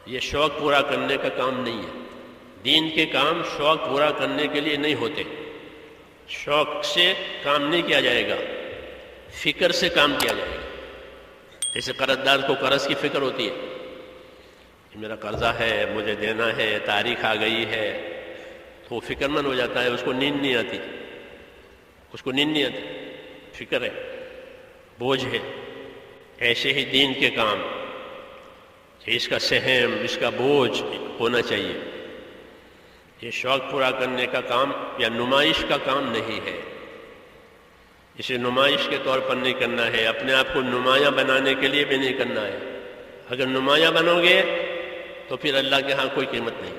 یہ شوق پورا کرنے کا کام نہیں ہے۔ دین کے کام شوق پورا کرنے کے لیے نہیں ہوتے، شوق سے کام نہیں کیا جائے گا، فکر سے کام کیا جائے گا۔ جیسے قرض دار کو قرض کی فکر ہوتی ہے، میرا قرضہ ہے، مجھے دینا ہے، تاریخ آ گئی ہے، تو وہ فکر مند ہو جاتا ہے، اس کو نیند نہیں آتی، فکر ہے، بوجھ ہے۔ ایسے ہی دین کے کام کہ اس کا سہم، اس کا بوجھ ہونا چاہیے۔ یہ شوق پورا کرنے کا کام یا نمائش کا کام نہیں ہے، اسے نمائش کے طور پر نہیں کرنا ہے، اپنے آپ کو نمایاں بنانے کے لیے بھی نہیں کرنا ہے۔ اگر نمایاں بنو گے تو پھر اللہ کے ہاں کوئی قیمت نہیں۔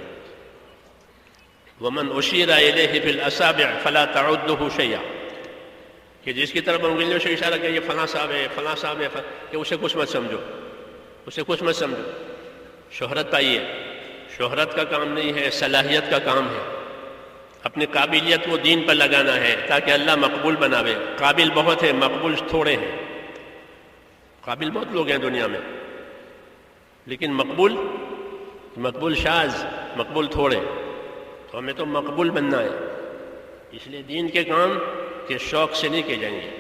وَمَنْ أُشِيرَ إِلَيْهِ بِالْأَصَابِعِ فَلَا تَعُدُّهُ شَيْئًا، کہ جس کی طرف انگلیوں سے اشارہ کیا یہ فلاں صاحب ہے، فلاں صاحب ہے، کہ اسے کچھ مت سمجھو، شہرت پائیے، شہرت کا کام نہیں ہے، صلاحیت کا کام ہے۔ اپنی قابلیت کو دین پر لگانا ہے تاکہ اللہ مقبول بناوے۔ قابل بہت ہے، مقبول تھوڑے ہیں۔ قابل بہت لوگ ہیں دنیا میں، لیکن مقبول شاذ، مقبول تھوڑے۔ تو ہمیں تو مقبول بننا ہے، اس لیے دین کے کام کے شوق سے نہیں کیے جائیں گے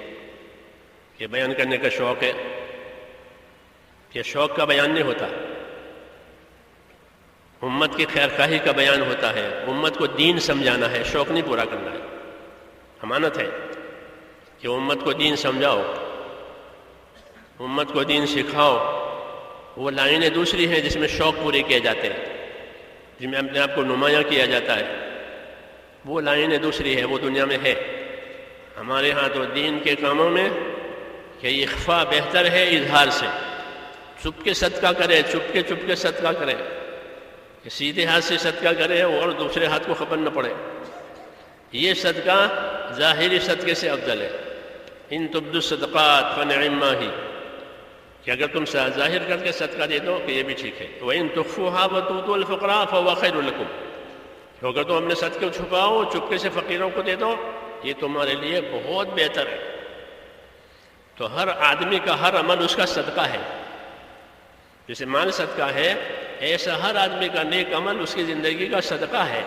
کہ بیان کرنے کا شوق ہے، کہ شوق کا بیان نہیں ہوتا، امت کی خیر خواہی کا بیان ہوتا ہے، امت کو دین سمجھانا ہے، شوق نہیں پورا کرنا ہے۔ امانت ہے کہ امت کو دین سمجھاؤ، امت کو دین سکھاؤ۔ وہ لائنیں دوسری ہیں جس میں شوق پورے کیے جاتے ہیں، جس میں اپنے آپ کو نمایاں کیا جاتا ہے، وہ لائنیں دوسری ہے، وہ دنیا میں ہے۔ ہمارے ہاں تو دین کے کاموں میں کہ اخفا بہتر ہے اظہار سے، چپ کے صدقہ کرے، چپ کے صدقہ کرے، کہ سیدھے ہاتھ سے صدقہ کرے اور دوسرے ہاتھ کو خبر نہ پڑے۔ یہ صدقہ ظاہری صدقے سے افضل ہے۔ ان تبدوا الصدقات فنعما ہی، کہ اگر تم ظاہر کر کے صدقہ دے دو کہ یہ بھی ٹھیک ہے۔ وَإِن تُخْفُوهَا وَتُؤْتُوها الْفُقَرَاءَ فَهُوَ خَيْرٌ لَكُمْ، کہ اگر تم اپنے صدقے چھپاؤ، چپکے سے فقیروں کو دے دو، یہ تمہارے لیے بہت بہتر ہے۔ تو ہر آدمی کا ہر عمل اس کا صدقہ ہے، جیسے مال صدقہ ہے، ایسا ہر آدمی کا نیک عمل اس کی زندگی کا صدقہ ہے۔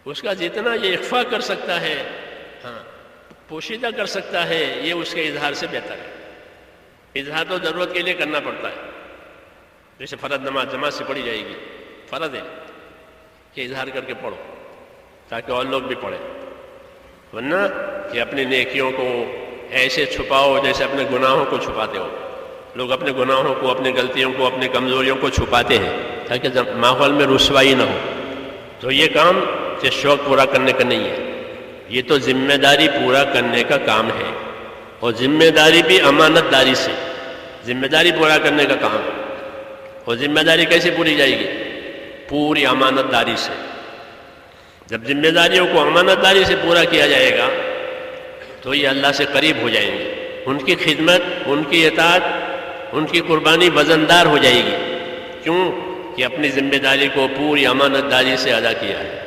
اس کا جتنا یہ اخفا کر سکتا ہے، پوشیدہ کر سکتا ہے، یہ اس کے اظہار سے بہتر ہے۔ اظہار تو ضرورت کے لیے کرنا پڑتا ہے، جیسے فرض نماز جماعت سے پڑھی جائے گی، فرض ہے کہ اظہار کر کے پڑھو تاکہ اور لوگ بھی پڑھیں، ورنہ کہ اپنی نیکیوں کو ایسے چھپاؤ جیسے اپنے گناہوں کو چھپاتے ہو۔ لوگ اپنے گناہوں کو، اپنی غلطیوں کو، اپنی کمزوریوں کو چھپاتے ہیں تاکہ ماحول میں رسوائی نہ ہو۔ تو یہ کام کہ شوق پورا کرنے کا نہیں ہے، یہ تو ذمہ داری پورا کرنے کا کام ہے، اور ذمہ داری بھی امانت داری سے، ذمہ داری پورا کرنے کا کام ہے۔ اور ذمہ داری کیسے پوری جائے گی؟ پوری امانت داری سے۔ جب ذمہ داریوں کو امانت داری سے پورا کیا جائے گا تو یہ اللہ سے قریب ہو جائیں گے، ان کی خدمت، ان کی اطاعت، ان کی قربانی وزندار ہو جائے گی۔ کیوں؟ کہ اپنی ذمہ داری کو پوری امانت داری سے ادا کیا ہے۔